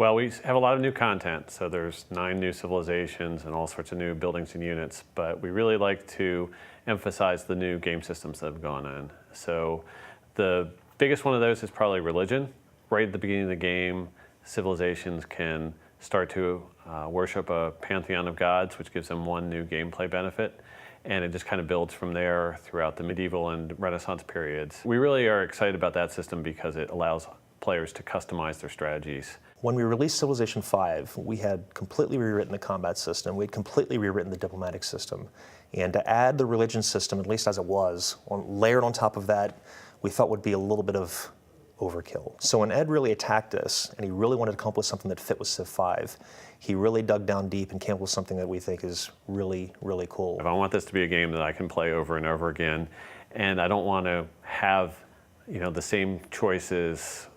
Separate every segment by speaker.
Speaker 1: Well, we have a lot of new content, so there's 9 new civilizations and all sorts of new buildings and units, but we really like to emphasize the new game systems that have gone in. So the biggest one of those is probably religion. Right at the beginning of the game, civilizations can start to worship a pantheon of gods, which gives them one new gameplay benefit. And it just kind of builds from there throughout the medieval and Renaissance periods. We really are excited about that system because it allows players to customize their strategies.
Speaker 2: When we released Civilization 5, we had completely rewritten the combat system. We had completely rewritten the diplomatic system. And to add the religion system, at least as it was, layered on top of that, we thought would be a little bit of overkill. So when Ed really attacked us, and he really wanted to come up with something that fit with Civ 5, he really dug down deep and came up with something that we think is really, really cool.
Speaker 1: I want this to be a game that I can play over and over again, and I don't want to have, the same choices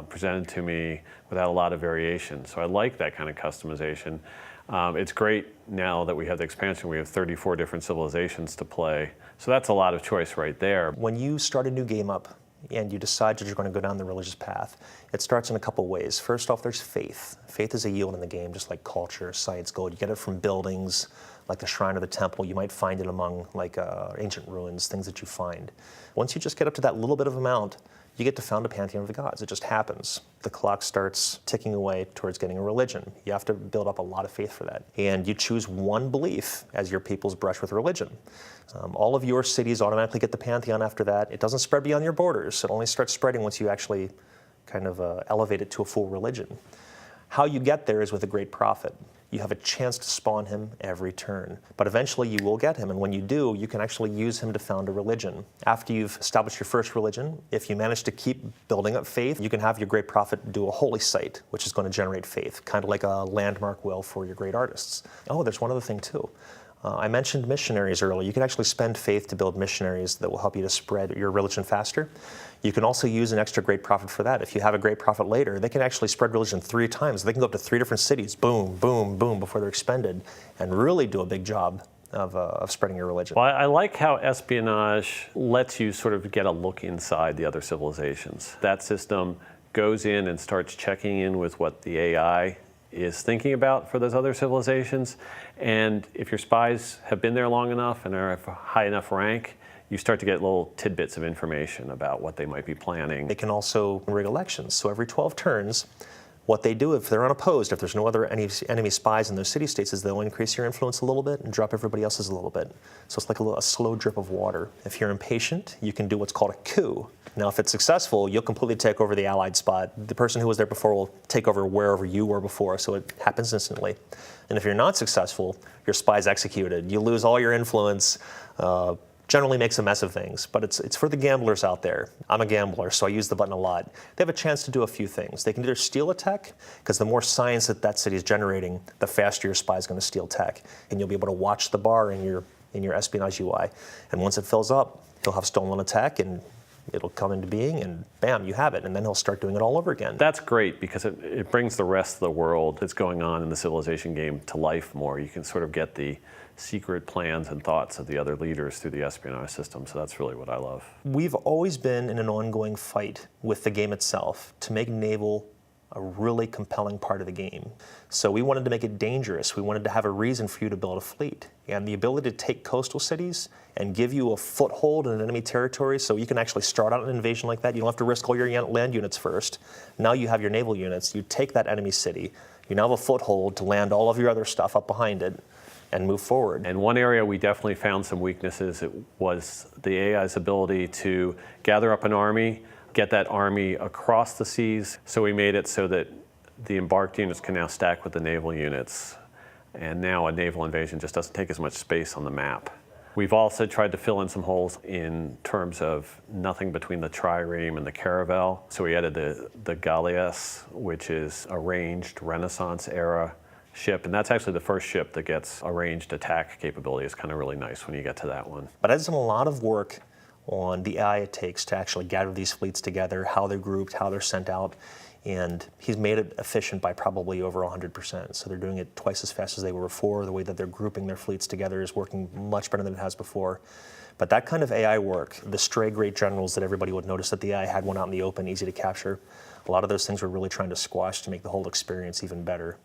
Speaker 1: presented to me without a lot of variation. So I like that kind of customization. It's great now that we have the expansion. We have 34 different civilizations to play. So that's a lot of choice right there.
Speaker 2: When you start a new game up and you decide that you're going to go down the religious path, it starts in a couple ways. First off, there's faith. Faith is a yield in the game, just like culture, science, gold. You get it from buildings, like the shrine or the temple. You might find it among ancient ruins, things that you find. Once you just get up to that little bit of amount, you get to found a pantheon of the gods. It just happens. The clock starts ticking away towards getting a religion. You have to build up a lot of faith for that. And you choose one belief as your people's brush with religion. All of your cities automatically get the pantheon after that. It doesn't spread beyond your borders. It only starts spreading once you actually kind of elevate it to a full religion. How you get there is with a great prophet. You have a chance to spawn him every turn. But eventually you will get him, and when you do, you can actually use him to found a religion. After you've established your first religion, if you manage to keep building up faith, you can have your great prophet do a holy site, which is going to generate faith, kind of like a landmark will for your great artists. Oh, there's one other thing too. I mentioned missionaries earlier. You can actually spend faith to build missionaries that will help you to spread your religion faster. You can also use an extra great prophet for that. If you have a great prophet later, they can actually spread religion 3 times. They can go up to 3 different cities, boom, boom, boom, before they're expended, and really do a big job of spreading your religion.
Speaker 1: Well, I like how espionage lets you sort of get a look inside the other civilizations. That system goes in and starts checking in with what the AI is thinking about for those other civilizations. And if your spies have been there long enough and are of a high enough rank, you start to get little tidbits of information about what they might be planning.
Speaker 2: They can also rig elections. So every 12 turns, what they do if they're unopposed, if there's no other enemy spies in those city-states, is they'll increase your influence a little bit and drop everybody else's a little bit. So it's like a slow drip of water. If you're impatient, you can do what's called a coup. Now, if it's successful, you'll completely take over the allied spot. The person who was there before will take over wherever you were before, so it happens instantly. And if you're not successful, your spy's executed. You lose all your influence. Generally makes a mess of things, but it's for the gamblers out there. I'm a gambler, so I use the button a lot. They have a chance to do a few things. They can either steal a tech, because the more science that city is generating, the faster your spy is going to steal tech. And you'll be able to watch the bar in your espionage UI. And once it fills up, he'll have stolen a tech, and it'll come into being, and bam, you have it. And then he'll start doing it all over again.
Speaker 1: That's great, because it brings the rest of the world that's going on in the civilization game to life more. You can sort of get the secret plans and thoughts of the other leaders through the espionage system, so that's really what I love.
Speaker 2: We've always been in an ongoing fight with the game itself to make naval a really compelling part of the game. So we wanted to make it dangerous. We wanted to have a reason for you to build a fleet. And the ability to take coastal cities and give you a foothold in an enemy territory, so you can actually start out an invasion like that. You don't have to risk all your land units first. Now you have your naval units. You take that enemy city. You now have a foothold to land all of your other stuff up behind it and move forward.
Speaker 1: And one area we definitely found some weaknesses, it was the AI's ability to gather up an army, get that army across the seas. So we made it so that the embarked units can now stack with the naval units. And now a naval invasion just doesn't take as much space on the map. We've also tried to fill in some holes in terms of nothing between the trireme and the caravel. So we added the galleass, which is a ranged Renaissance era ship, and that's actually the first ship that gets a ranged attack capability. It's kind of really nice when you get to that one.
Speaker 2: But I've done a lot of work on the AI it takes to actually gather these fleets together, how they're grouped, how they're sent out, and he's made it efficient by probably over 100%. So they're doing it twice as fast as they were before. The way that they're grouping their fleets together is working much better than it has before. But that kind of AI work, the stray great generals that everybody would notice that the AI had one out in the open, easy to capture, A lot of those things we're really trying to squash to make the whole experience even better.